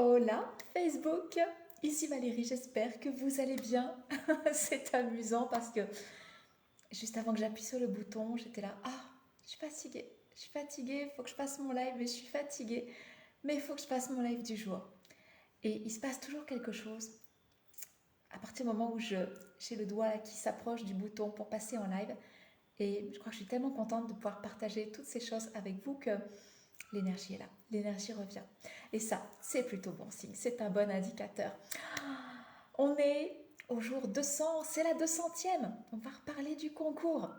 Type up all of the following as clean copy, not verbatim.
Hola Facebook, ici Valérie, j'espère que vous allez bien. C'est amusant parce que juste avant que j'appuie sur le bouton, j'étais là, je suis fatiguée, il faut que je fasse mon live, mais je suis fatiguée, mais il faut que je fasse mon live du jour. Et il se passe toujours quelque chose à partir du moment où j'ai le doigt là qui s'approche du bouton pour passer en live. Et je crois que je suis tellement contente de pouvoir partager toutes ces choses avec vous que l'énergie est là, l'énergie revient. Et ça, c'est plutôt bon signe, c'est un bon indicateur. On est au jour 200, c'est la 200e. On va reparler du concours.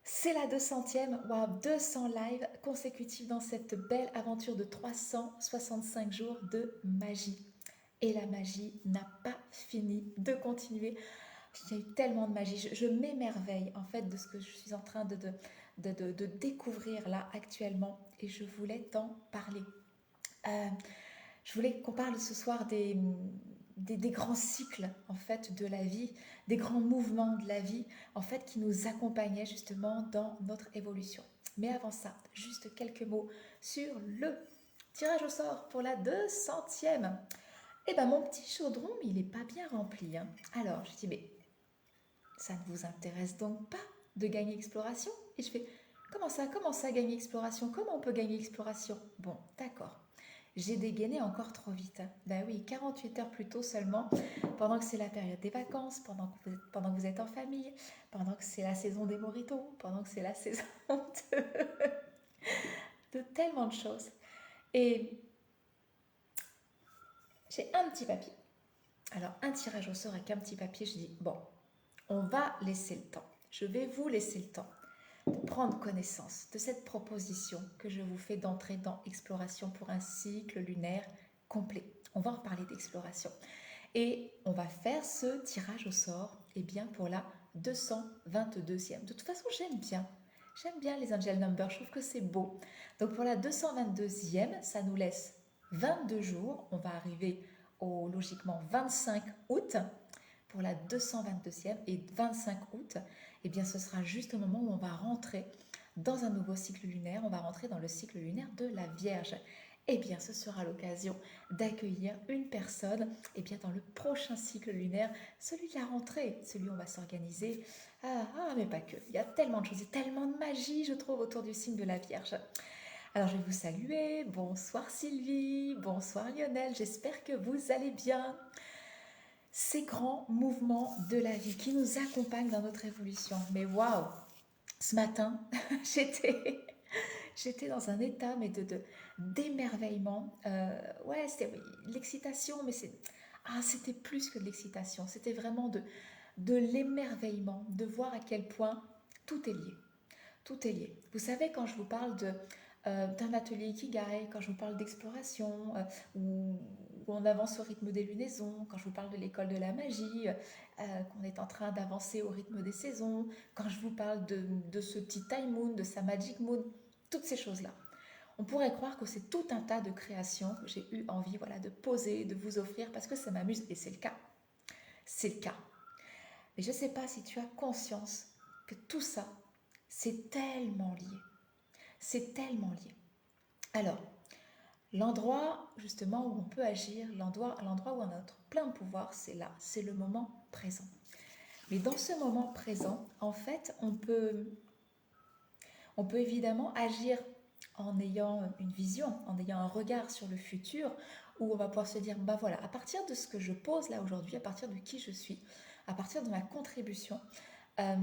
C'est la 200e, wow, 200 lives consécutifs dans cette belle aventure de 365 jours de magie. Et la magie n'a pas fini de continuer. Il y a eu tellement de magie. Je m'émerveille en fait de ce que je suis en train de découvrir là actuellement. Et je voulais t'en parler. Euh, je voulais qu'on parle ce soir des grands cycles en fait de la vie, des grands mouvements de la vie en fait qui nous accompagnaient justement dans notre évolution. Mais avant ça, juste quelques mots sur le tirage au sort pour la 200e. Eh ben mon petit chaudron, il n'est pas bien rempli, hein. Alors je dis mais ça ne vous intéresse donc pas de gagner exploration? Et je fais comment ça gagner exploration? Comment on peut gagner exploration? Bon, d'accord. J'ai dégainé encore trop vite. Ben oui, 48 heures plus tôt seulement, pendant que c'est la période des vacances, pendant que vous êtes en famille, pendant que c'est la saison des moritos, pendant que c'est la saison de, de tellement de choses. Et j'ai un petit papier. Alors, un tirage au sort avec un petit papier, je dis, bon, on va laisser le temps. Je vais vous laisser le temps de prendre connaissance de cette proposition que je vous fais d'entrer dans exploration pour un cycle lunaire complet. On va en parler d'exploration. Et on va faire ce tirage au sort bien, pour la 222e. De toute façon, j'aime bien. J'aime bien les angel numbers, je trouve que c'est beau. Donc pour la 222e, ça nous laisse 22 jours. On va arriver au logiquement 25 août pour la 222e et 25 août. Eh bien, ce sera juste au moment où on va rentrer dans un nouveau cycle lunaire. On va rentrer dans le cycle lunaire de la Vierge. Eh bien, ce sera l'occasion d'accueillir une personne bien, dans le prochain cycle lunaire, celui de la rentrée, celui où on va s'organiser. Mais pas que. Il y a tellement de choses, il y a tellement de magie, je trouve, autour du signe de la Vierge. Alors, je vais vous saluer. Bonsoir Sylvie, bonsoir Lionel, j'espère que vous allez bien. Ces grands mouvements de la vie qui nous accompagnent dans notre évolution. Mais waouh, ce matin, j'étais j'étais dans un état mais d'émerveillement. Ouais, c'était oui, l'excitation, mais c'était plus que de l'excitation. C'était vraiment de l'émerveillement, de voir à quel point tout est lié. Tout est lié. Vous savez, quand je vous parle d'un atelier Ikigai, quand je vous parle d'exploration, où on avance au rythme des lunaisons, quand je vous parle de l'école de la magie, qu'on est en train d'avancer au rythme des saisons, quand je vous parle de ce petit time moon, de sa magic moon, toutes ces choses-là. On pourrait croire que c'est tout un tas de créations que j'ai eu envie voilà, de poser, de vous offrir parce que ça m'amuse et c'est le cas. C'est le cas. Mais je ne sais pas si tu as conscience que tout ça, c'est tellement lié. C'est tellement lié. Alors, l'endroit justement où on peut agir, l'endroit où on a notre plein pouvoir, c'est là, c'est le moment présent. Mais dans ce moment présent, en fait, on peut évidemment agir en ayant une vision, en ayant un regard sur le futur, où on va pouvoir se dire, bah voilà, à partir de ce que je pose là aujourd'hui, à partir de qui je suis, à partir de ma contribution, euh,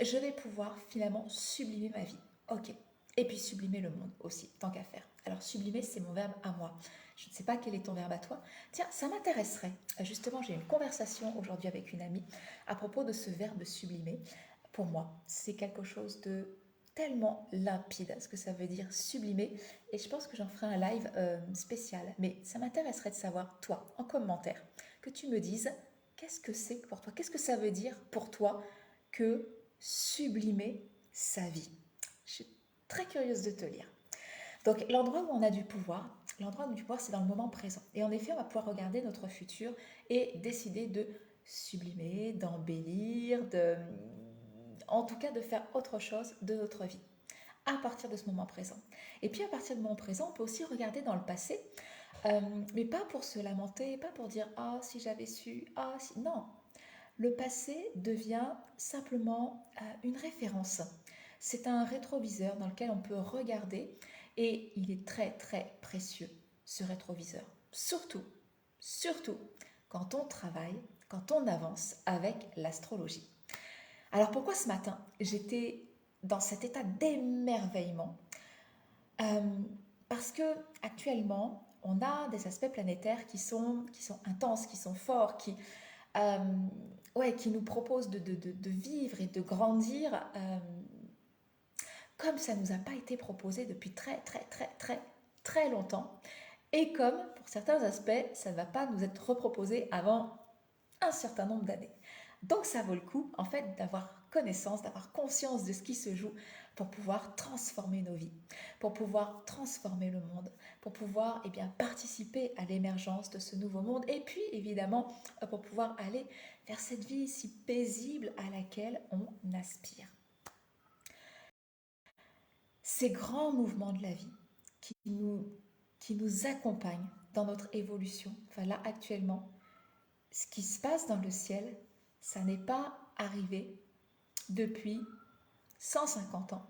je vais pouvoir finalement sublimer ma vie. Ok. Et puis sublimer le monde aussi, tant qu'à faire. Alors sublimer, c'est mon verbe à moi. Je ne sais pas quel est ton verbe à toi. Tiens, ça m'intéresserait. Justement, j'ai eu une conversation aujourd'hui avec une amie à propos de ce verbe sublimer. Pour moi, c'est quelque chose de tellement limpide, ce que ça veut dire sublimer. Et je pense que j'en ferai un live spécial. Mais ça m'intéresserait de savoir, toi, en commentaire, que tu me dises qu'est-ce que c'est pour toi, qu'est-ce que ça veut dire pour toi que sublimer sa vie. Je suis très curieuse de te lire. Donc l'endroit où on a du pouvoir, c'est dans le moment présent. Et en effet, on va pouvoir regarder notre futur et décider de sublimer, d'embellir, en tout cas de faire autre chose de notre vie. à partir de ce moment présent. Et puis à partir du moment présent, on peut aussi regarder dans le passé, mais pas pour se lamenter, pas pour dire ah si j'avais su, ah si non. Le passé devient simplement une référence. C'est un rétroviseur dans lequel on peut regarder et il est très très précieux ce rétroviseur. Surtout, surtout quand on travaille, quand on avance avec l'astrologie. Alors pourquoi ce matin j'étais dans cet état d'émerveillement? Parce que actuellement on a des aspects planétaires qui sont intenses, qui sont forts, euh, qui nous proposent de vivre et de grandir comme ça ne nous a pas été proposé depuis très très très très très longtemps. Et comme pour certains aspects, ça ne va pas nous être reproposé avant un certain nombre d'années. Donc ça vaut le coup en fait d'avoir connaissance, d'avoir conscience de ce qui se joue pour pouvoir transformer nos vies, pour pouvoir transformer le monde, pour pouvoir participer à l'émergence de ce nouveau monde et puis évidemment pour pouvoir aller vers cette vie si paisible à laquelle on aspire. Ces grands mouvements de la vie qui nous accompagnent dans notre évolution, enfin là actuellement, ce qui se passe dans le ciel, ça n'est pas arrivé depuis 150 ans.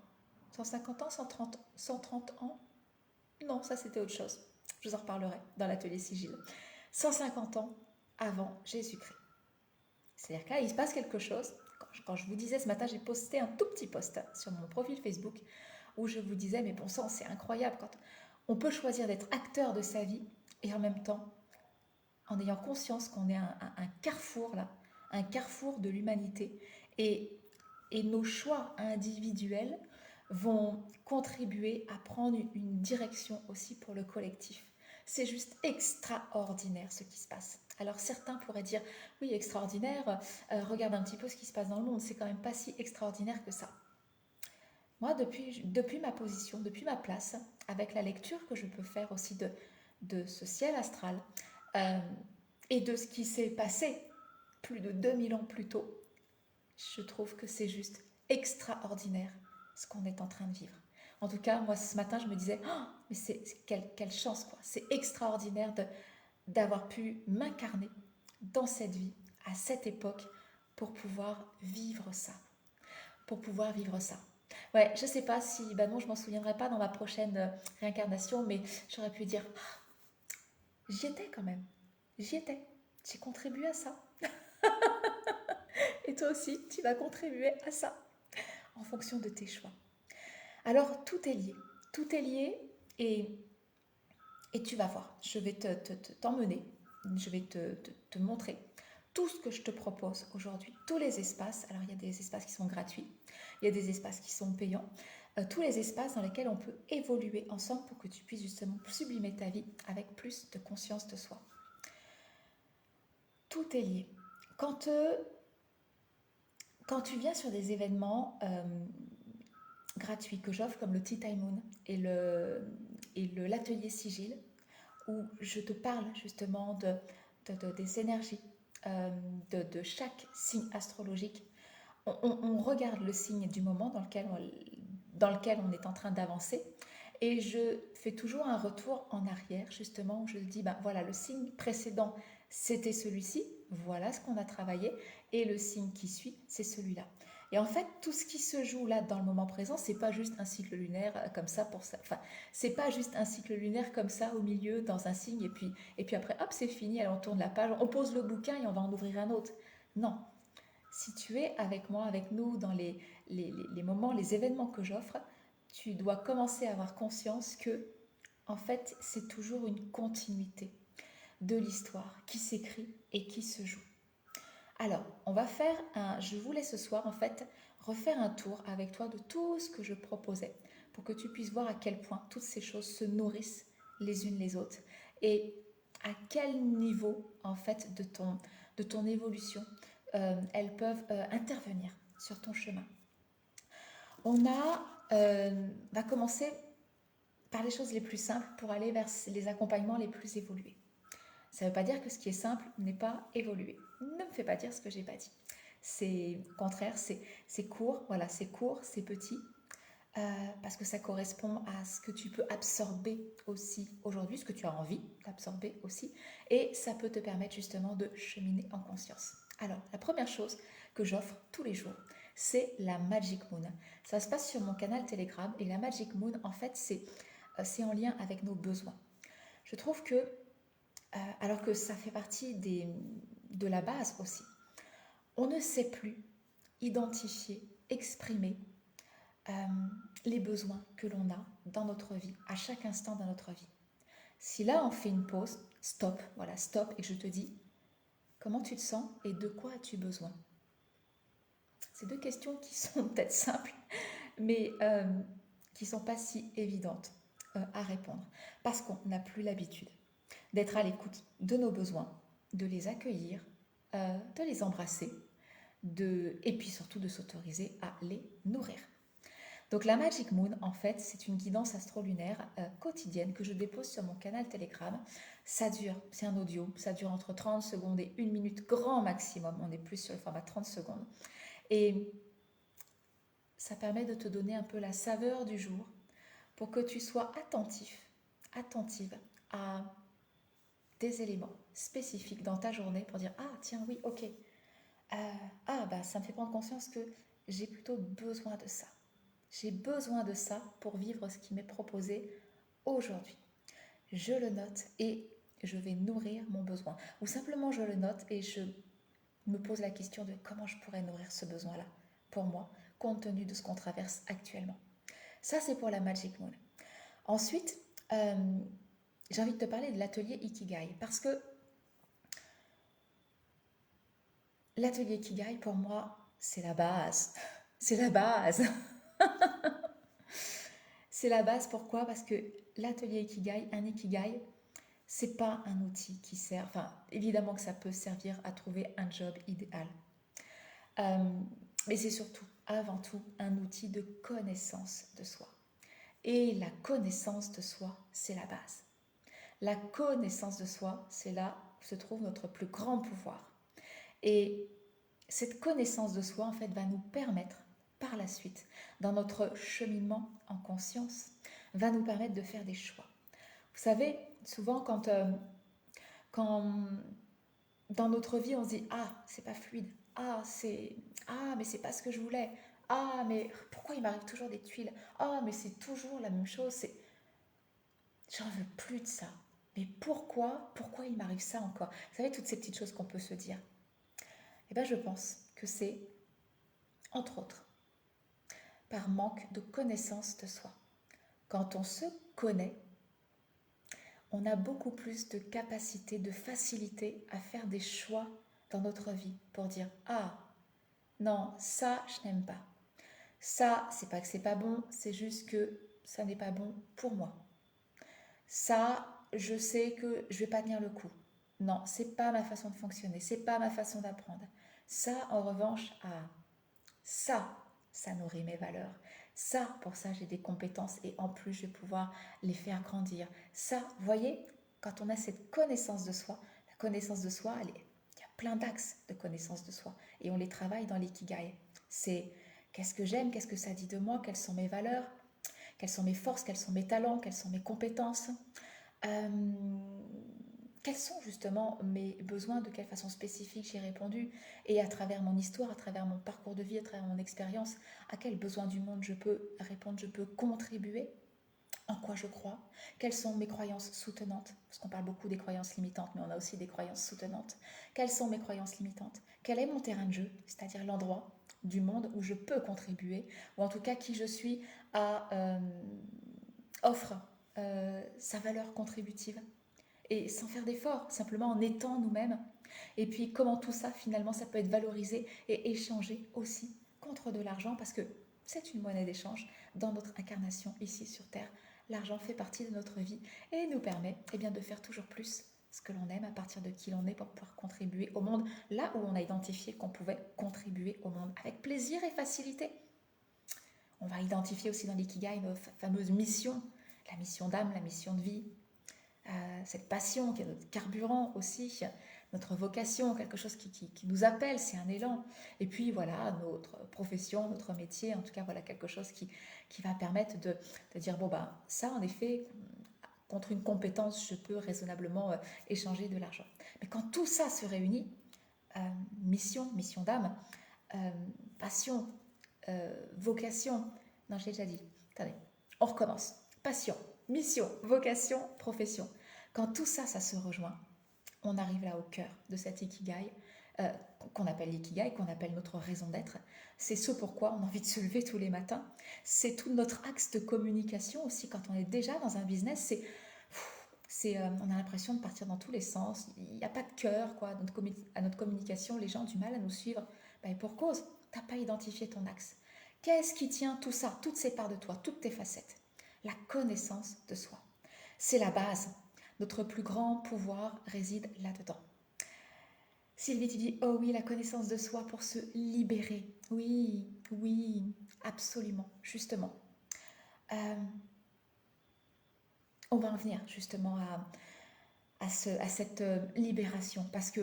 150 ans, 130 ans? Non, ça c'était autre chose. Je vous en reparlerai dans l'atelier Sigil. 150 ans avant Jésus-Christ. C'est-à-dire que là, il se passe quelque chose. Quand je vous disais ce matin, j'ai posté un tout petit post sur mon profil Facebook où je vous disais, mais bon sang, c'est incroyable quand on peut choisir d'être acteur de sa vie et en même temps, en ayant conscience qu'on est un carrefour là, un carrefour de l'humanité et nos choix individuels vont contribuer à prendre une direction aussi pour le collectif. C'est juste extraordinaire ce qui se passe. Alors certains pourraient dire, oui, extraordinaire, regarde un petit peu ce qui se passe dans le monde, c'est quand même pas si extraordinaire que ça. Moi, depuis ma position, depuis ma place, avec la lecture que je peux faire aussi de ce ciel astral euh, et de ce qui s'est passé plus de 2000 ans plus tôt, je trouve que c'est juste extraordinaire ce qu'on est en train de vivre. En tout cas, moi, ce matin, je me disais, oh, mais quelle chance, quoi. C'est extraordinaire d'avoir pu m'incarner dans cette vie, à cette époque, pour pouvoir vivre ça. Pour pouvoir vivre ça. Ouais, je sais pas si, non, je m'en souviendrai pas dans ma prochaine réincarnation, mais j'aurais pu dire, j'y étais quand même. J'y étais. J'ai contribué à ça. Et toi aussi, tu vas contribuer à ça en fonction de tes choix. Alors, tout est lié. Tout est lié et tu vas voir. Je vais t'emmener, je vais te montrer tout ce que je te propose aujourd'hui, tous les espaces. Alors, il y a des espaces qui sont gratuits, il y a des espaces qui sont payants, tous les espaces dans lesquels on peut évoluer ensemble pour que tu puisses justement sublimer ta vie avec plus de conscience de soi. Tout est lié. Quand tu viens sur des événements gratuits que j'offre comme le Tea Time Moon et l'atelier Sigil, où je te parle justement des énergies de chaque signe astrologique. On regarde le signe du moment dans lequel on est en train d'avancer et je fais toujours un retour en arrière justement où je dis voilà, le signe précédent c'était celui-ci, voilà ce qu'on a travaillé et le signe qui suit c'est celui-là. Et en fait, tout ce qui se joue là dans le moment présent, c'est pas juste un cycle lunaire comme ça pour ça. Enfin, c'est pas juste un cycle lunaire comme ça au milieu dans un signe et puis après hop c'est fini, alors on tourne la page, on pose le bouquin et on va en ouvrir un autre. Non, si tu es avec moi, avec nous dans les moments, les événements que j'offre, tu dois commencer à avoir conscience que en fait c'est toujours une continuité de l'histoire qui s'écrit et qui se joue. Alors, on va faire je voulais ce soir en fait refaire un tour avec toi de tout ce que je proposais pour que tu puisses voir à quel point toutes ces choses se nourrissent les unes les autres et à quel niveau en fait de ton évolution elles peuvent intervenir sur ton chemin. Va commencer par les choses les plus simples pour aller vers les accompagnements les plus évolués. Ça ne veut pas dire que ce qui est simple n'est pas évolué. Ne me fais pas dire ce que j'ai pas dit. C'est au contraire, c'est court, voilà, c'est court, c'est petit. parce que ça correspond à ce que tu peux absorber aussi aujourd'hui, ce que tu as envie d'absorber aussi, et ça peut te permettre justement de cheminer en conscience. Alors, la première chose que j'offre tous les jours, c'est la Magic Moon. Ça se passe sur mon canal Telegram, et la Magic Moon, en fait, c'est en lien avec nos besoins. Je trouve que, alors que ça fait partie de la base aussi, on ne sait plus identifier, exprimer les besoins que l'on a dans notre vie, à chaque instant dans notre vie. Si là on fait une pause, stop, voilà, stop, et je te dis comment tu te sens et de quoi as-tu besoin. C'est deux questions qui sont peut-être simples, mais qui ne sont pas si évidentes à répondre, parce qu'on n'a plus l'habitude d'être à l'écoute de nos besoins, de les accueillir, de les embrasser, et puis surtout de s'autoriser à les nourrir. Donc la Magic Moon, en fait, c'est une guidance astrolunaire quotidienne que je dépose sur mon canal Telegram. Ça dure, c'est un audio, ça dure entre 30 secondes et 1 minute grand maximum. On est plus sur le format 30 secondes. Et ça permet de te donner un peu la saveur du jour pour que tu sois attentive à des éléments spécifiques dans ta journée pour dire « Ah, tiens, oui, ok. Ça me fait prendre conscience que j'ai plutôt besoin de ça. J'ai besoin de ça pour vivre ce qui m'est proposé aujourd'hui. Je le note et je vais nourrir mon besoin. Ou simplement je le note et je me pose la question de comment je pourrais nourrir ce besoin-là pour moi, compte tenu de ce qu'on traverse actuellement. Ça, c'est pour la Magic Moon. Ensuite, j'ai envie de te parler de l'atelier Ikigai parce que l'atelier Ikigai, pour moi, c'est la base. C'est la base. C'est la base, pourquoi? Parce que l'atelier Ikigai, un Ikigai, c'est pas un outil qui sert, enfin évidemment que ça peut servir à trouver un job idéal, mais c'est surtout, avant tout, un outil de connaissance de soi. Et la connaissance de soi, c'est la base. La connaissance de soi, c'est là où se trouve notre plus grand pouvoir. Et cette connaissance de soi, en fait, va nous permettre par la suite, dans notre cheminement en conscience, va nous permettre de faire des choix. Vous savez, souvent quand dans notre vie on se dit « Ah, c'est pas fluide. Ah, mais c'est pas ce que je voulais. Ah, mais pourquoi il m'arrive toujours des tuiles. Ah, mais c'est toujours la même chose. J'en veux plus de ça. Mais pourquoi il m'arrive ça encore ?» Vous savez, toutes ces petites choses qu'on peut se dire. Eh bien, je pense que c'est, entre autres, par manque de connaissance de soi. Quand on se connaît, on a beaucoup plus de capacité, de facilité à faire des choix dans notre vie pour dire « Ah, non, ça, je n'aime pas. Ça, c'est pas que c'est pas bon, c'est juste que ça n'est pas bon pour moi. Ça, je sais que je vais pas tenir le coup. Non, c'est pas ma façon de fonctionner, c'est pas ma façon d'apprendre. Ça, en revanche, ça nourrit mes valeurs. Ça, pour ça, j'ai des compétences et en plus, je vais pouvoir les faire grandir. Ça, vous voyez, quand on a cette connaissance de soi, la connaissance de soi, il y a plein d'axes de connaissance de soi et on les travaille dans l'ikigai. C'est qu'est-ce que j'aime, qu'est-ce que ça dit de moi, quelles sont mes valeurs, quelles sont mes forces, quels sont mes talents, quelles sont mes compétences. Quels sont justement mes besoins, de quelle façon spécifique j'ai répondu, et à travers mon histoire, à travers mon parcours de vie, à travers mon expérience, à quels besoins du monde je peux répondre, je peux contribuer, en quoi je crois, quelles sont mes croyances soutenantes, parce qu'on parle beaucoup des croyances limitantes, mais on a aussi des croyances soutenantes. Quelles sont mes croyances limitantes? Quel est mon terrain de jeu, c'est-à-dire l'endroit du monde où je peux contribuer, ou en tout cas qui je suis offre sa valeur contributive et sans faire d'efforts, simplement en étant nous-mêmes. Et puis comment tout ça, finalement, ça peut être valorisé et échangé aussi contre de l'argent, parce que c'est une monnaie d'échange dans notre incarnation ici sur Terre. L'argent fait partie de notre vie et nous permet de faire toujours plus ce que l'on aime à partir de qui l'on est pour pouvoir contribuer au monde, là où on a identifié qu'on pouvait contribuer au monde avec plaisir et facilité. On va identifier aussi dans l'ikigai nos fameuses missions, la mission d'âme, la mission de vie, cette passion qui est notre carburant aussi, notre vocation, quelque chose qui nous appelle, c'est un élan. Et puis voilà, notre profession, notre métier, en tout cas voilà quelque chose qui va permettre de dire, bon ben ça en effet, contre une compétence, je peux raisonnablement échanger de l'argent. Mais quand tout ça se réunit, mission d'âme, euh, passion, vocation, non je l'ai déjà dit, attendez, on recommence. Passion, mission, vocation, profession. Quand tout ça, ça se rejoint, on arrive là au cœur de cet ikigai, qu'on appelle l'ikigai, qu'on appelle notre raison d'être. C'est ce pourquoi on a envie de se lever tous les matins. C'est tout notre axe de communication aussi. Quand on est déjà dans un business, on a l'impression de partir dans tous les sens. Il n'y a pas de cœur quoi, à notre communication. Les gens ont du mal à nous suivre. Et pour cause, tu n'as pas identifié ton axe. Qu'est-ce qui tient tout ça, toutes ces parts de toi, toutes tes facettes? La connaissance de soi. C'est la base. Notre plus grand pouvoir réside là-dedans. Sylvie, tu dis, oh oui, la connaissance de soi pour se libérer. Oui, oui, absolument, justement. On va en venir justement à cette libération, parce que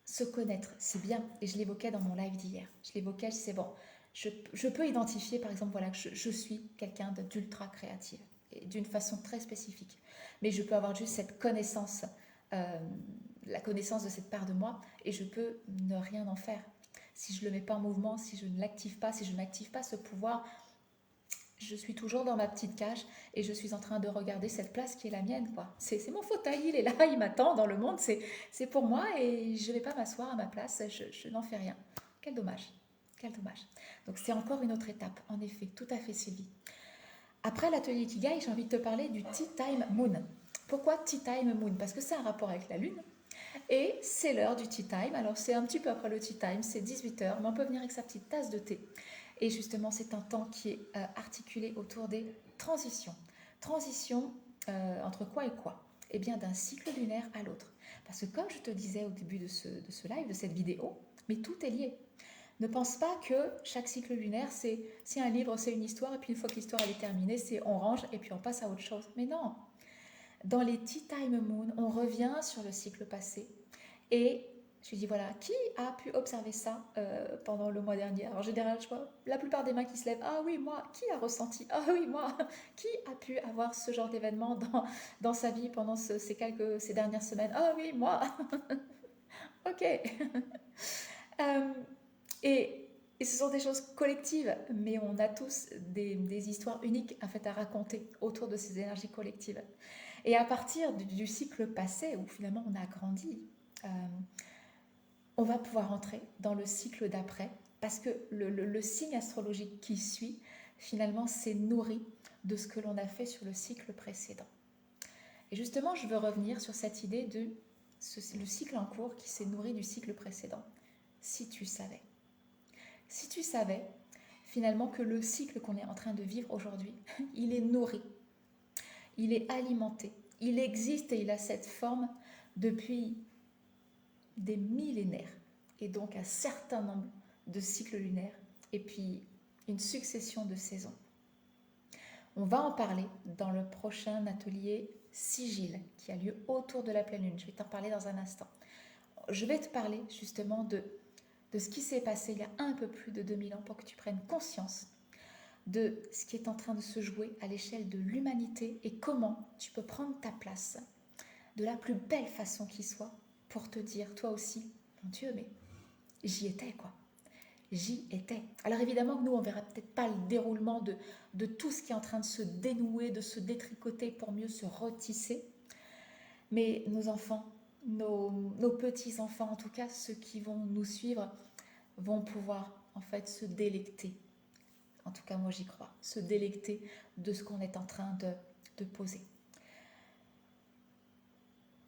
se connaître, c'est bien, et je l'évoquais dans mon live d'hier. Je l'évoquais, c'est bon, je peux identifier par exemple voilà, que je suis quelqu'un d'ultra créative, et d'une façon très spécifique, mais je peux avoir juste cette connaissance, la connaissance de cette part de moi, et je peux ne rien en faire. Si je ne le mets pas en mouvement, si je ne l'active pas, si je n'active pas ce pouvoir, je suis toujours dans ma petite cage et je suis en train de regarder cette place qui est la mienne, quoi. C'est mon fauteuil, il est là, il m'attend dans le monde, c'est pour moi et je ne vais pas m'asseoir à ma place, je n'en fais rien. Quel dommage, quel dommage. Donc c'est encore une autre étape, en effet, tout à fait Sylvie. Après l'atelier Ikigai, j'ai envie de te parler du Tea Time Moon. Pourquoi Tea Time Moon? Parce que c'est un rapport avec la Lune et c'est l'heure du Tea Time. Alors c'est un petit peu après le Tea Time, c'est 18h, mais on peut venir avec sa petite tasse de thé. Et justement, c'est un temps qui est articulé autour des transitions. Transition entre quoi et quoi? Eh bien, d'un cycle lunaire à l'autre. Parce que comme je te disais au début de ce live, de cette vidéo, mais tout est lié. Ne pense pas que chaque cycle lunaire, c'est un livre, c'est une histoire, et puis une fois que l'histoire est terminée, c'est on range et puis on passe à autre chose. Mais non, dans les Tea Time Moon, on revient sur le cycle passé et je lui dis voilà, qui a pu observer ça pendant le mois dernier? Alors en général, je vois la plupart des mains qui se lèvent. Ah oui, moi. Qui a ressenti? Ah oui, moi. Qui a pu avoir ce genre d'événement dans sa vie pendant ces dernières semaines? Ah oui, moi. Ok. Et, et ce sont des choses collectives, mais on a tous des histoires uniques en fait, à raconter autour de ces énergies collectives. Et à partir du cycle passé, où finalement on a grandi, on va pouvoir entrer dans le cycle d'après, parce que le signe astrologique qui suit, finalement, s'est nourri de ce que l'on a fait sur le cycle précédent. Et justement, je veux revenir sur cette idée de le cycle en cours qui s'est nourri du cycle précédent. Si tu savais. Si tu savais, finalement, que le cycle qu'on est en train de vivre aujourd'hui, il est nourri, il est alimenté, il existe et il a cette forme depuis des millénaires, et donc un certain nombre de cycles lunaires, et puis une succession de saisons. On va en parler dans le prochain atelier Sigil, qui a lieu autour de la pleine lune. Je vais t'en parler dans un instant. Je vais te parler justement de ce qui s'est passé il y a un peu plus de 2000 ans pour que tu prennes conscience de ce qui est en train de se jouer à l'échelle de l'humanité et comment tu peux prendre ta place de la plus belle façon qui soit pour te dire, toi aussi, mon Dieu, mais j'y étais, quoi. J'y étais. Alors évidemment que nous, on verra peut-être pas le déroulement de tout ce qui est en train de se dénouer, de se détricoter pour mieux se retisser. Mais nos enfants, nos petits-enfants, en tout cas ceux qui vont nous suivre, vont pouvoir en fait se délecter. En tout cas, moi j'y crois. Se délecter de ce qu'on est en train de poser.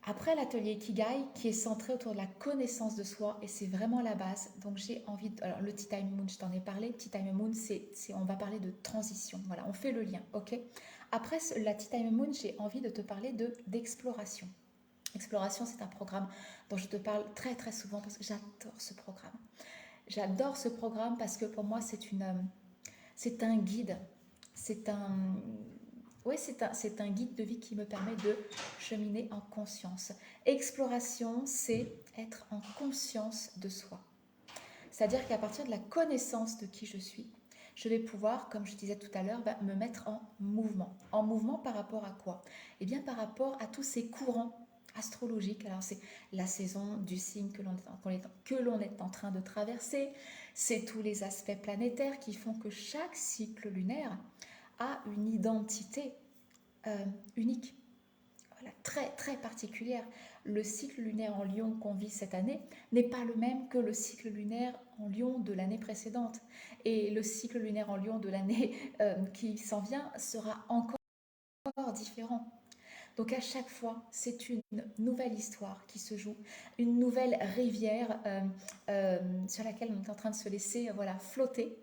Après l'atelier Ikigai, qui est centré autour de la connaissance de soi, et c'est vraiment la base, donc j'ai envie de... Alors le Tea Time Moon, je t'en ai parlé, Tea Time Moon, on va parler de transition, voilà, on fait le lien, ok? Après la Tea Time Moon, j'ai envie de te parler d'exploration. Exploration, c'est un programme dont je te parle très très souvent parce que j'adore ce programme. J'adore ce programme parce que pour moi, c'est un guide, c'est un Oui, c'est un guide de vie qui me permet de cheminer en conscience. Exploration, c'est être en conscience de soi. C'est-à-dire qu'à partir de la connaissance de qui je suis, je vais pouvoir, comme je disais tout à l'heure, me mettre en mouvement. En mouvement par rapport à quoi? Eh bien par rapport à tous ces courants astrologiques. Alors c'est la saison du signe que l'on est en train de traverser, c'est tous les aspects planétaires qui font que chaque cycle lunaire a une identité unique, voilà, très très particulière. Le cycle lunaire en Lion qu'on vit cette année n'est pas le même que le cycle lunaire en Lion de l'année précédente. Et le cycle lunaire en Lion de l'année qui s'en vient sera encore différent. Donc à chaque fois, c'est une nouvelle histoire qui se joue, une nouvelle rivière sur laquelle on est en train de se laisser voilà, flotter.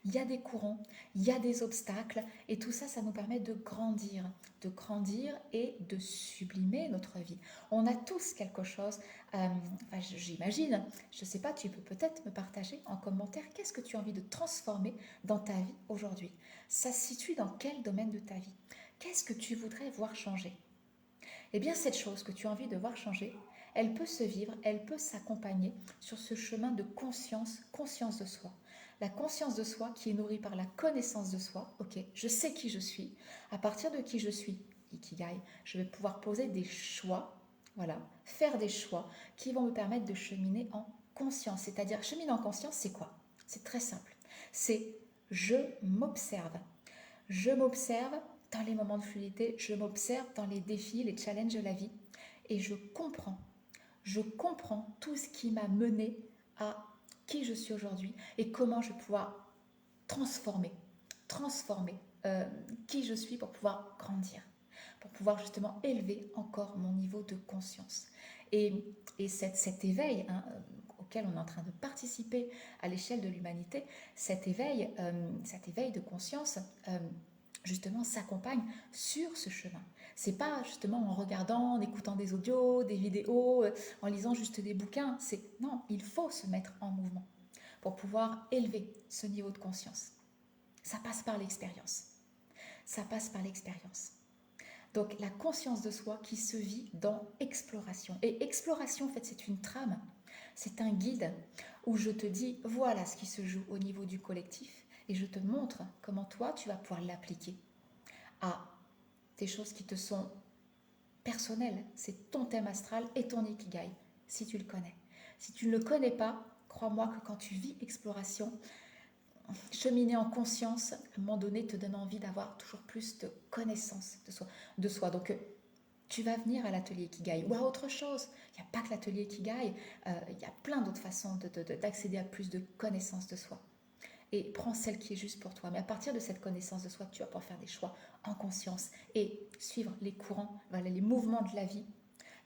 Il y a des courants, il y a des obstacles, et tout ça, ça nous permet de grandir et de sublimer notre vie. On a tous quelque chose, j'imagine, je ne sais pas, tu peux peut-être me partager en commentaire qu'est-ce que tu as envie de transformer dans ta vie aujourd'hui. Ça se situe dans quel domaine de ta vie? Qu'est-ce que tu voudrais voir changer? Eh bien, cette chose que tu as envie de voir changer, elle peut se vivre, elle peut s'accompagner sur ce chemin de conscience, conscience de soi. La conscience de soi qui est nourrie par la connaissance de soi. Ok, je sais qui je suis. À partir de qui je suis, Ikigai, je vais pouvoir poser des choix, voilà, faire des choix qui vont me permettre de cheminer en conscience. C'est-à-dire, cheminer en conscience, c'est quoi? C'est très simple. C'est je m'observe. Je m'observe dans les moments de fluidité, je m'observe dans les défis, les challenges de la vie et je comprends. Je comprends tout ce qui m'a mené à qui je suis aujourd'hui et comment je vais pouvoir transformer qui je suis pour pouvoir grandir, pour pouvoir justement élever encore mon niveau de conscience. Et cet éveil auquel on est en train de participer à l'échelle de l'humanité, cet éveil de conscience, justement s'accompagne sur ce chemin. C'est pas justement en regardant, en écoutant des audios, des vidéos, en lisant juste des bouquins. C'est non, il faut se mettre en mouvement pour pouvoir élever ce niveau de conscience. Ça passe par l'expérience. Ça passe par l'expérience. Donc la conscience de soi qui se vit dans exploration. Et exploration, en fait, c'est une trame, c'est un guide où je te dis voilà ce qui se joue au niveau du collectif et je te montre comment toi tu vas pouvoir l'appliquer à des choses qui te sont personnelles. C'est ton thème astral et ton ikigai, si tu le connais. Si tu ne le connais pas, crois-moi que quand tu vis exploration, cheminer en conscience, à un moment donné, te donne envie d'avoir toujours plus de connaissance de soi. Donc, tu vas venir à l'atelier Ikigai ou à autre chose. Il n'y a pas que l'atelier Ikigai, il y a plein d'autres façons d'accéder à plus de connaissance de soi. Et prends celle qui est juste pour toi. Mais à partir de cette connaissance de soi, tu vas pouvoir faire des choix en conscience et suivre les courants, voilà, les mouvements de la vie,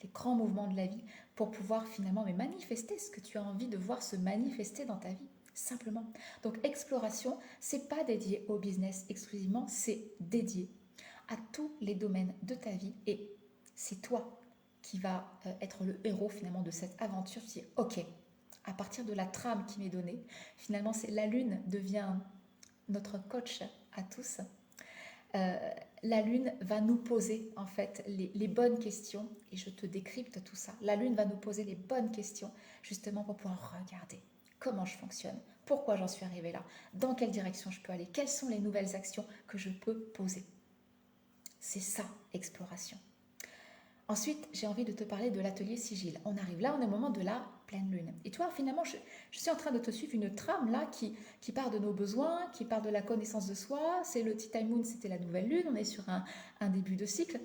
les grands mouvements de la vie, pour pouvoir finalement manifester ce que tu as envie de voir se manifester dans ta vie. Simplement. Donc exploration, c'est pas dédié au business exclusivement, c'est dédié à tous les domaines de ta vie et c'est toi qui vas être le héros finalement de cette aventure. Tu dis ok, à partir de la trame qui m'est donnée, finalement c'est la lune devient notre coach à tous. La lune va nous poser en fait les bonnes questions et je te décrypte tout ça. La lune va nous poser les bonnes questions justement pour pouvoir regarder comment je fonctionne, pourquoi j'en suis arrivée là, dans quelle direction je peux aller, quelles sont les nouvelles actions que je peux poser. C'est ça, exploration. Ensuite, j'ai envie de te parler de l'atelier sigil. On arrive là, on est au moment de la pleine lune. Et toi, finalement, je suis en train de te suivre une trame là qui part de nos besoins, qui part de la connaissance de soi. C'est le Tea Time Moon, c'était la nouvelle lune. On est sur un début de cycle.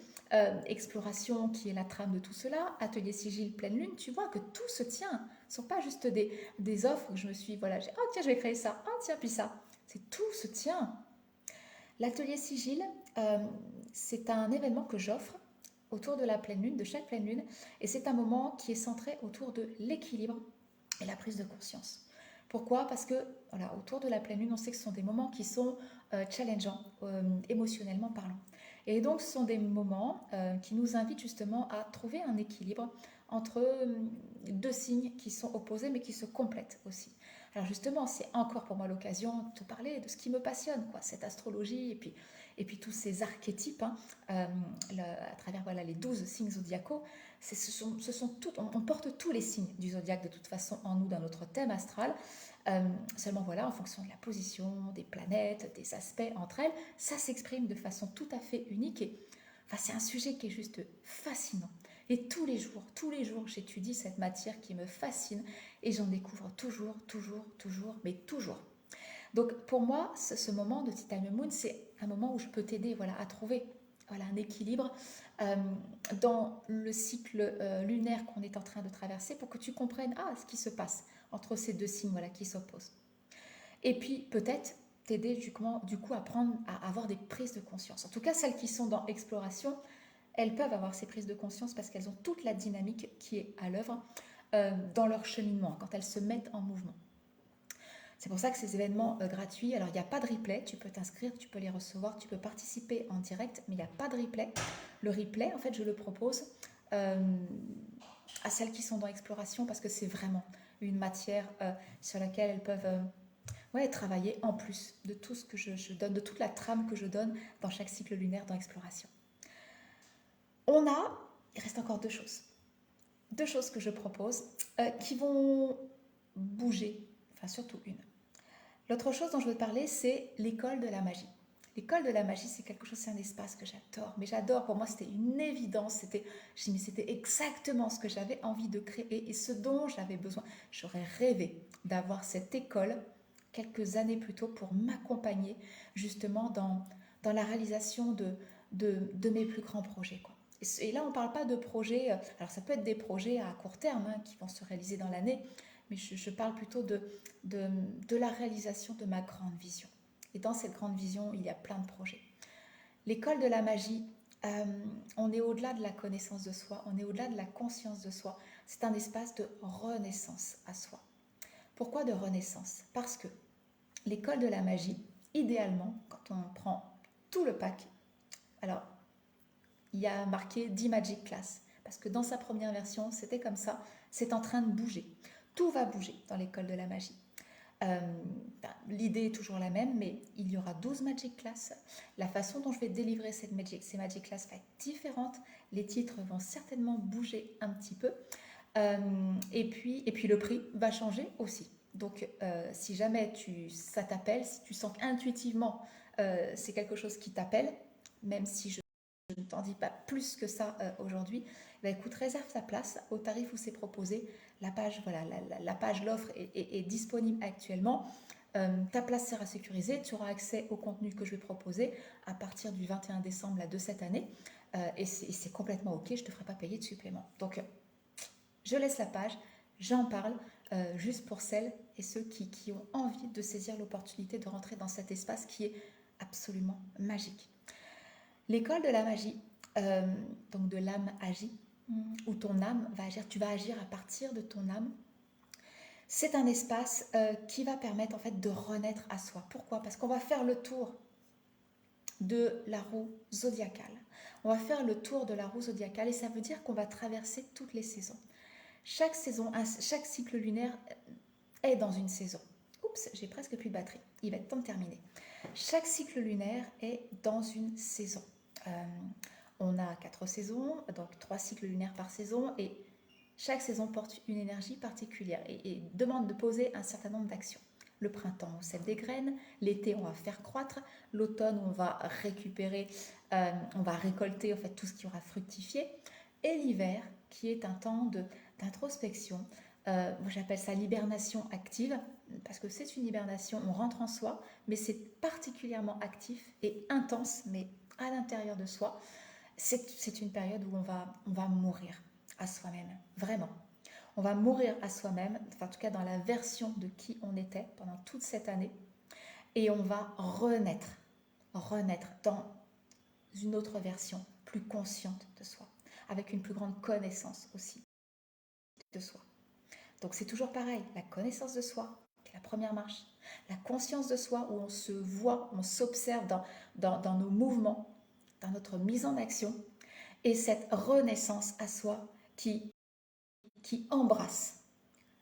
Exploration qui est la trame de tout cela. Atelier sigil, pleine lune. Tu vois que tout se tient. Ce ne sont pas juste des offres où je me suis, voilà, oh tiens, je vais créer ça. Oh tiens, puis ça. C'est tout se tient. L'atelier sigil, c'est un événement que j'offre autour de la pleine lune, de chaque pleine lune, et c'est un moment qui est centré autour de l'équilibre et la prise de conscience. Pourquoi? Parce que voilà, autour de la pleine lune, on sait que ce sont des moments qui sont challengeants, émotionnellement parlant. Et donc, ce sont des moments qui nous invitent justement à trouver un équilibre entre deux signes qui sont opposés mais qui se complètent aussi. Alors justement, c'est encore pour moi l'occasion de te parler de ce qui me passionne, quoi, cette astrologie et puis tous ces archétypes, hein, à travers voilà, les 12 signes zodiacaux. On porte tous les signes du zodiaque de toute façon en nous dans notre thème astral. Seulement voilà, en fonction de la position, des planètes, des aspects entre elles, ça s'exprime de façon tout à fait unique. Et enfin, c'est un sujet qui est juste fascinant. Et tous les jours, j'étudie cette matière qui me fascine et j'en découvre toujours, toujours, toujours, mais toujours. Donc pour moi, ce moment de Tea Time Moon, c'est un moment où je peux t'aider voilà, à trouver voilà, un équilibre euh, dans le cycle lunaire qu'on est en train de traverser pour que tu comprennes ce qui se passe entre ces deux signes voilà, qui s'opposent. Et puis peut-être t'aider du coup à prendre, à avoir des prises de conscience. En tout cas, celles qui sont dans exploration, elles peuvent avoir ces prises de conscience parce qu'elles ont toute la dynamique qui est à l'œuvre dans leur cheminement, quand elles se mettent en mouvement. C'est pour ça que ces événements gratuits, alors il n'y a pas de replay, tu peux t'inscrire, tu peux les recevoir, tu peux participer en direct, mais il n'y a pas de replay. Le replay, en fait, je le propose à celles qui sont dans exploration parce que c'est vraiment une matière sur laquelle elles peuvent travailler en plus de tout ce que je donne, de toute la trame que je donne dans chaque cycle lunaire dans exploration. Il reste encore deux choses. Deux choses que je propose qui vont bouger, enfin surtout une. L'autre chose dont je veux te parler, c'est l'école de la magie. L'école de la magie, c'est quelque chose, c'est un espace que j'adore. Mais j'adore, pour moi, c'était une évidence. C'était exactement ce que j'avais envie de créer et ce dont j'avais besoin. J'aurais rêvé d'avoir cette école quelques années plus tôt pour m'accompagner justement dans la réalisation de mes plus grands projets, quoi. Et là, on ne parle pas de projets, alors ça peut être des projets à court terme qui vont se réaliser dans l'année, mais je parle plutôt de la réalisation de ma grande vision. Et dans cette grande vision, il y a plein de projets. L'école de la magie, on est au-delà de la connaissance de soi, on est au-delà de la conscience de soi. C'est un espace de renaissance à soi. Pourquoi de renaissance? Parce que l'école de la magie, idéalement, quand on prend tout le pack, alors il y a marqué 10 Magic Class, parce que dans sa première version, c'était comme ça, c'est en train de bouger. Tout va bouger dans l'école de la magie. L'idée est toujours la même, mais il y aura 12 Magic Class. La façon dont je vais délivrer ces Magic Class va être différente. Les titres vont certainement bouger un petit peu. Et puis le prix va changer aussi. Donc si jamais ça t'appelle, si tu sens qu'intuitivement c'est quelque chose qui t'appelle, même si je ne t'en dis pas plus que ça aujourd'hui, bah écoute, réserve ta place au tarif où c'est proposé. La page, voilà, la page, l'offre est disponible actuellement. Ta place sera sécurisée, tu auras accès au contenu que je vais proposer à partir du 21 décembre de cette année. Et c'est complètement ok, je ne te ferai pas payer de supplément. Donc, je laisse la page, j'en parle juste pour celles et ceux qui ont envie de saisir l'opportunité de rentrer dans cet espace qui est absolument magique. L'école de la magie, donc de l'âme agit, où ton âme va agir, tu vas agir à partir de ton âme. C'est un espace qui va permettre en fait de renaître à soi. Pourquoi? Parce qu'on va faire le tour de la roue zodiacale. On va faire le tour de la roue zodiacale et ça veut dire qu'on va traverser toutes les saisons. Chaque saison, chaque cycle lunaire est dans une saison. Oups, j'ai presque plus de batterie. Il va être temps de terminer. Chaque cycle lunaire est dans une saison. On a 4 saisons, donc 3 cycles lunaires par saison, et chaque saison porte une énergie particulière et demande de poser un certain nombre d'actions. Le printemps, on sème des graines, l'été, on va faire croître, l'automne, on va récupérer, on va récolter en fait tout ce qui aura fructifié, et l'hiver, qui est un temps d'introspection. Moi j'appelle ça l'hibernation active, parce que c'est une hibernation, on rentre en soi, mais c'est particulièrement actif et intense, mais à l'intérieur de soi. C'est une période où on va mourir à soi-même, vraiment. On va mourir à soi-même, enfin, en tout cas dans la version de qui on était pendant toute cette année, et on va renaître dans une autre version plus consciente de soi, avec une plus grande connaissance aussi de soi. Donc c'est toujours pareil, la connaissance de soi, qui est la première marche, la conscience de soi où on se voit, on s'observe dans nos mouvements, dans notre mise en action, et cette renaissance à soi qui embrasse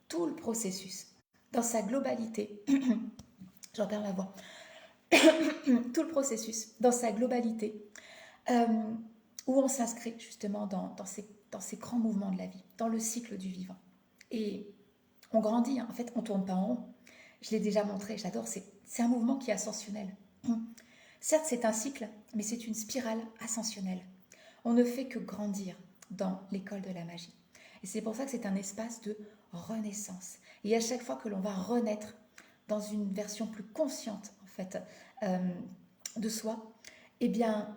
tout le processus dans sa globalité, j'en perds ma voix, tout le processus dans sa globalité, euh, où on s'inscrit justement dans ces grands mouvements de la vie, dans le cycle du vivant. Et on grandit, hein. En fait, on ne tourne pas en rond. Je l'ai déjà montré, j'adore, c'est un mouvement qui est ascensionnel. Certes, c'est un cycle, mais c'est une spirale ascensionnelle. On ne fait que grandir dans l'école de la magie. Et c'est pour ça que c'est un espace de renaissance. Et à chaque fois que l'on va renaître dans une version plus consciente, en fait, euh, de soi, eh bien,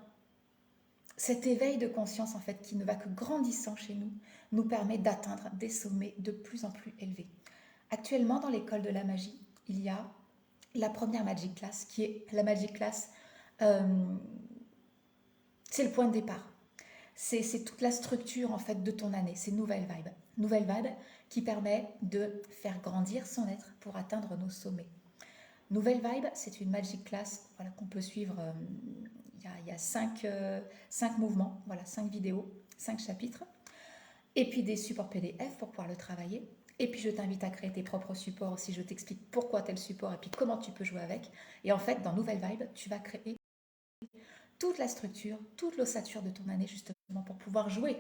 cet éveil de conscience, en fait, qui ne va que grandissant chez nous, nous permet d'atteindre des sommets de plus en plus élevés. Actuellement, dans l'école de la magie, il y a la première Magic Class, qui est la Magic Class, c'est le point de départ. C'est toute la structure en fait de ton année, c'est Nouvelle Vibe. Nouvelle Vibe qui permet de faire grandir son être pour atteindre nos sommets. Nouvelle Vibe, c'est une Magic Class voilà, qu'on peut suivre. Il y a 5 mouvements, voilà, 5 vidéos, 5 chapitres. Et puis des supports PDF pour pouvoir le travailler. Et puis je t'invite à créer tes propres supports aussi. Je t'explique pourquoi tel support et puis comment tu peux jouer avec. Et en fait, dans Nouvelle Vibe, tu vas créer toute la structure, toute l'ossature de ton année justement pour pouvoir jouer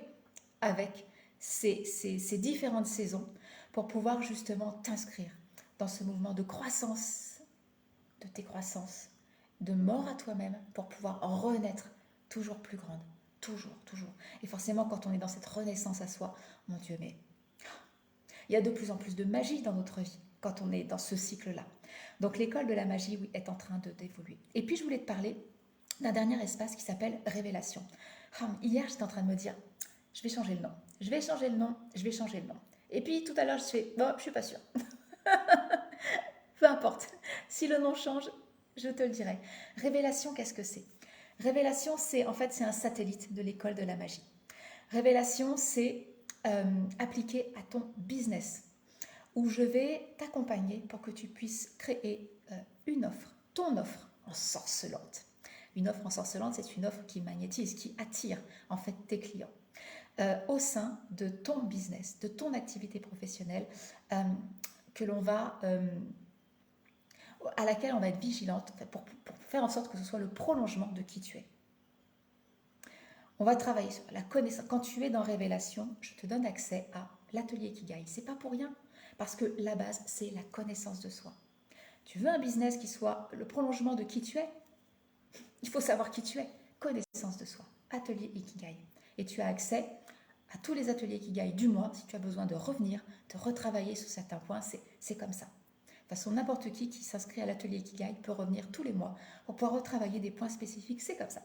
avec ces différentes saisons, pour pouvoir justement t'inscrire dans ce mouvement de croissance de tes croissances, de mort à toi-même pour pouvoir renaître toujours plus grande. Toujours, toujours. Et forcément, quand on est dans cette renaissance à soi, mon Dieu, mais il y a de plus en plus de magie dans notre vie quand on est dans ce cycle-là. Donc l'école de la magie, oui, est en train d'évoluer. Et puis je voulais te parler d'un dernier espace qui s'appelle Révélation. Hier, j'étais en train de me dire, je vais changer le nom, je vais changer le nom, je vais changer le nom. Et puis tout à l'heure, je fais, bon, je suis pas sûre. Peu importe, si le nom change, je te le dirai. Révélation, qu'est-ce que c'est? Révélation, c'est en fait c'est un satellite de l'école de la magie. Révélation, c'est appliqué à ton business, où je vais t'accompagner pour que tu puisses créer une offre, ton offre ensorcelante. Une offre ensorcelante, c'est une offre qui magnétise, qui attire en fait tes clients au sein de ton business, de ton activité professionnelle que l'on va à laquelle on va être vigilante pour faire en sorte que ce soit le prolongement de qui tu es. On va travailler sur la connaissance. Quand tu es dans Révélation, je te donne accès à l'atelier Kigai. C'est pas pour rien, parce que la base, c'est la connaissance de soi. Tu veux un business qui soit le prolongement de qui tu es? Il faut savoir qui tu es. Connaissance de soi. Atelier Ikigai. Et tu as accès à tous les ateliers Ikigai du mois. Si tu as besoin de revenir, de retravailler sur certains points, c'est comme ça. De toute façon, n'importe qui s'inscrit à l'atelier Ikigai peut revenir tous les mois pour pouvoir retravailler des points spécifiques. C'est comme ça.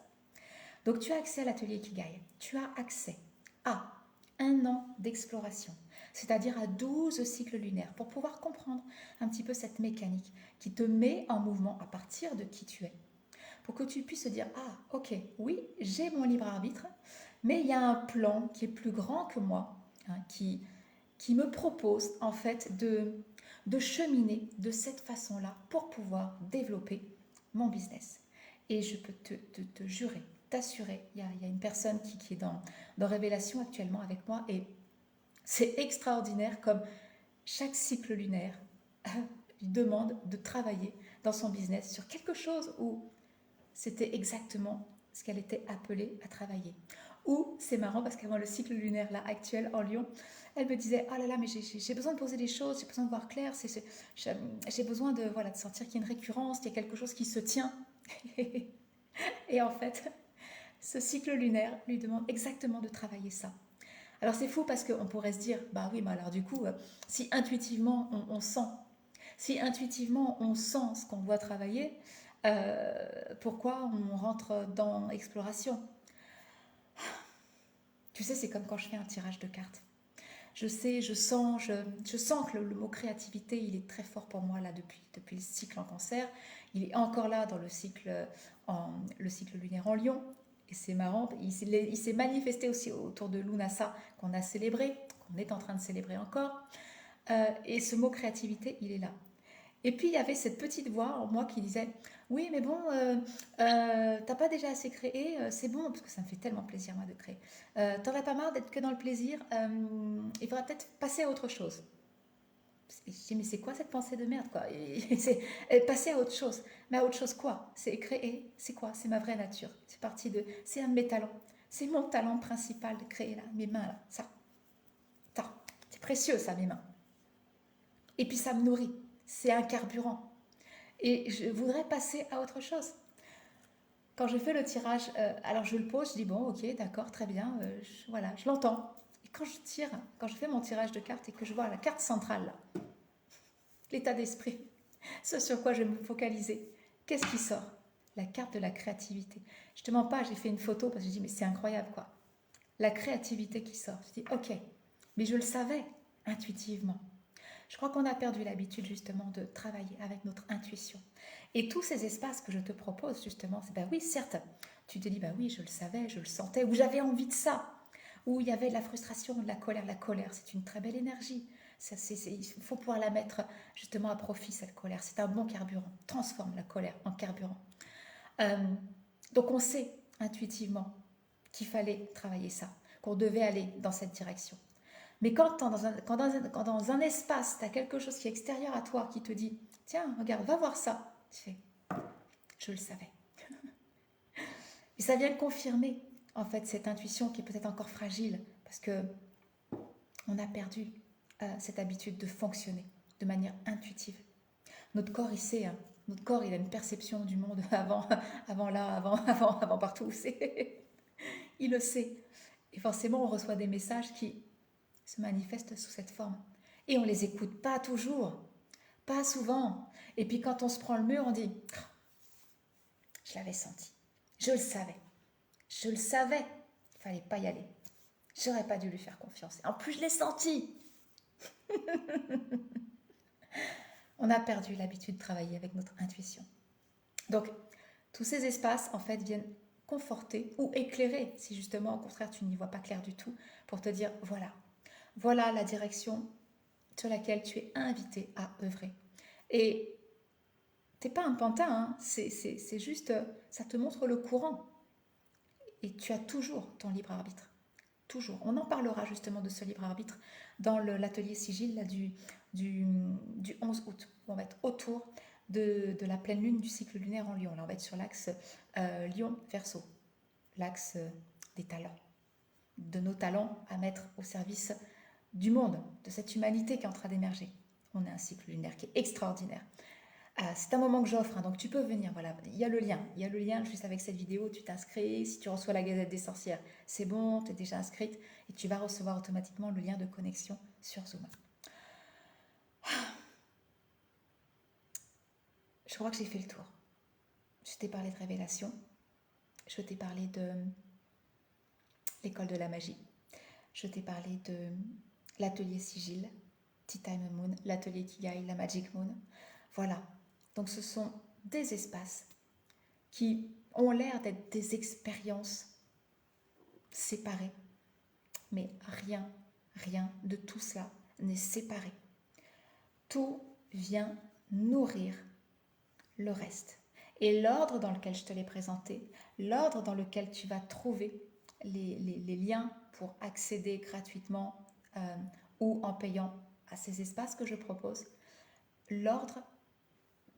Donc, tu as accès à l'atelier Ikigai. Tu as accès à un an d'exploration, c'est-à-dire à 12 cycles lunaires, pour pouvoir comprendre un petit peu cette mécanique qui te met en mouvement à partir de qui tu es, pour que tu puisses te dire, ah, ok, oui, j'ai mon libre arbitre, mais il y a un plan qui est plus grand que moi, hein, qui me propose en fait de cheminer de cette façon-là pour pouvoir développer mon business. Et je peux te jurer, t'assurer, il y a une personne qui est dans Révélation actuellement avec moi et c'est extraordinaire comme chaque cycle lunaire lui demande de travailler dans son business sur quelque chose où c'était exactement ce qu'elle était appelée à travailler. Ou c'est marrant parce qu'avant le cycle lunaire là actuel en Lion, elle me disait ah là là mais j'ai besoin de poser des choses, j'ai besoin de voir clair, j'ai besoin de voilà de sentir qu'il y a une récurrence, qu'il y a quelque chose qui se tient. Et en fait, ce cycle lunaire lui demande exactement de travailler ça. Alors c'est fou parce qu'on pourrait se dire bah oui mais alors du coup si intuitivement on sent, si intuitivement on sent ce qu'on doit travailler, pourquoi on rentre dans exploration? Tu sais, c'est comme quand je fais un tirage de cartes. Je sais, je sens que le mot créativité, il est très fort pour moi là depuis le cycle en cancer. Il est encore là dans le cycle lunaire en Lion. Et c'est marrant, il s'est manifesté aussi autour de Lunasa qu'on a célébré, qu'on est en train de célébrer encore. Et ce mot créativité, il est là. Et puis il y avait cette petite voix en moi qui disait oui mais bon t'as pas déjà assez créé, c'est bon parce que ça me fait tellement plaisir moi de créer, t'aurais pas marre d'être que dans le plaisir, il faudra peut-être passer à autre chose. Je dis, mais c'est quoi cette pensée de merde, quoi? Passer à autre chose. Mais à autre chose quoi? C'est créer, c'est quoi? C'est ma vraie nature. C'est parti de... C'est un de mes talents. C'est mon talent principal de créer, là, mes mains, là, ça. C'est précieux, ça, mes mains. Et puis ça me nourrit. C'est un carburant. Et je voudrais passer à autre chose. Quand je fais le tirage, alors je le pose, je dis bon, ok, d'accord, très bien, voilà, je l'entends. Et quand je tire, quand je fais mon tirage de cartes et que je vois la carte centrale, là, l'état d'esprit, ce sur quoi je vais me focaliser, qu'est-ce qui sort? La carte de la créativité. Je te mens pas, j'ai fait une photo parce que je dis mais c'est incroyable quoi. La créativité qui sort. Je dis ok, mais je le savais intuitivement. Je crois qu'on a perdu l'habitude justement de travailler avec notre intuition. Et tous ces espaces que je te propose justement, c'est ben oui, certes, tu te dis ben oui, je le savais, je le sentais, ou j'avais envie de ça, où il y avait de la frustration, de la colère. La colère, c'est une très belle énergie. Il faut pouvoir la mettre justement à profit, cette colère. C'est un bon carburant. Transforme la colère en carburant. Euh, donc on sait intuitivement qu'il fallait travailler ça, qu'on devait aller dans cette direction. Mais quand dans un espace, tu as quelque chose qui est extérieur à toi, qui te dit, tiens, regarde, va voir ça. Tu fais, je le savais. Et ça vient confirmer, en fait, cette intuition qui est peut-être encore fragile, parce que on a perdu cette habitude de fonctionner de manière intuitive. Notre corps, il sait, hein. Notre corps, il a une perception du monde avant partout. Il le sait. Et forcément, on reçoit des messages qui se manifestent sous cette forme. Et on ne les écoute pas toujours, pas souvent. Et puis quand on se prend le mur, on dit « Je l'avais senti, je le savais, il ne fallait pas y aller. J'aurais pas dû lui faire confiance. En plus, je l'ai senti. » On a perdu l'habitude de travailler avec notre intuition. Donc, tous ces espaces, en fait, viennent conforter ou éclairer, si justement, au contraire, tu n'y vois pas clair du tout, pour te dire, voilà la direction sur laquelle tu es invité à œuvrer. Et t'es pas un pantin, hein, c'est juste, ça te montre le courant. Et tu as toujours ton libre arbitre. Toujours. On en parlera justement de ce libre arbitre dans l'atelier sigil là, du 11 août. On va être autour de la pleine lune du cycle lunaire en Lion. Là, on va être sur l'axe Lion-Verseau, l'axe des talents, de nos talents à mettre au service du monde, de cette humanité qui est en train d'émerger. On a un cycle lunaire qui est extraordinaire. C'est un moment que j'offre, hein, donc tu peux venir, voilà, il y a le lien juste avec cette vidéo, tu t'inscris, si tu reçois la Gazette des Sorcières, c'est bon, tu es déjà inscrite et tu vas recevoir automatiquement le lien de connexion sur Zoom. Je crois que j'ai fait le tour. Je t'ai parlé de révélation, je t'ai parlé de l'école de la magie, je t'ai parlé de l'atelier sigil, Tea Time Moon, l'atelier Kigai, la Magic Moon, voilà. Donc ce sont des espaces qui ont l'air d'être des expériences séparées. Mais rien de tout cela n'est séparé. Tout vient nourrir le reste. Et l'ordre dans lequel je te l'ai présenté, l'ordre dans lequel tu vas trouver les liens pour accéder gratuitement ou en payant à ces espaces que je propose, l'ordre,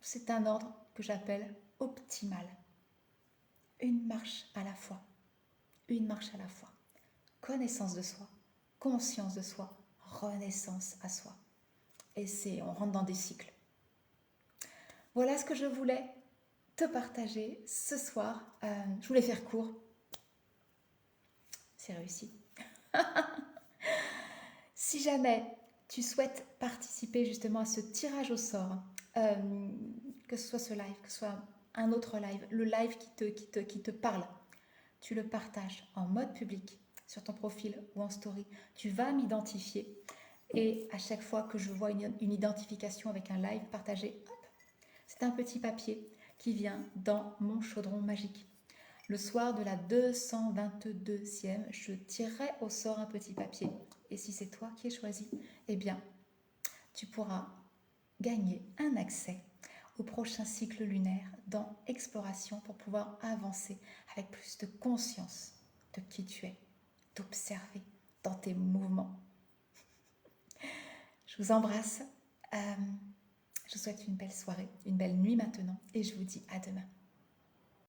c'est un ordre que j'appelle optimal. Une marche à la fois. Une marche à la fois. Connaissance de soi, conscience de soi, renaissance à soi. Et on rentre dans des cycles. Voilà ce que je voulais te partager ce soir. Je voulais faire court. C'est réussi. Si jamais tu souhaites participer justement à ce tirage au sort, que ce soit ce live, que ce soit un autre live, le live qui te parle, tu le partages en mode public sur ton profil ou en story. Tu vas m'identifier et à chaque fois que je vois une identification avec un live partagé, hop, c'est un petit papier qui vient dans mon chaudron magique. Le soir de la 222e, je tirerai au sort un petit papier. Et si c'est toi qui es choisi, eh bien, tu pourras gagner un accès au prochain cycle lunaire dans Exploration pour pouvoir avancer avec plus de conscience de qui tu es, d'observer dans tes mouvements. Je vous embrasse. Je vous souhaite une belle soirée, une belle nuit maintenant et je vous dis à demain.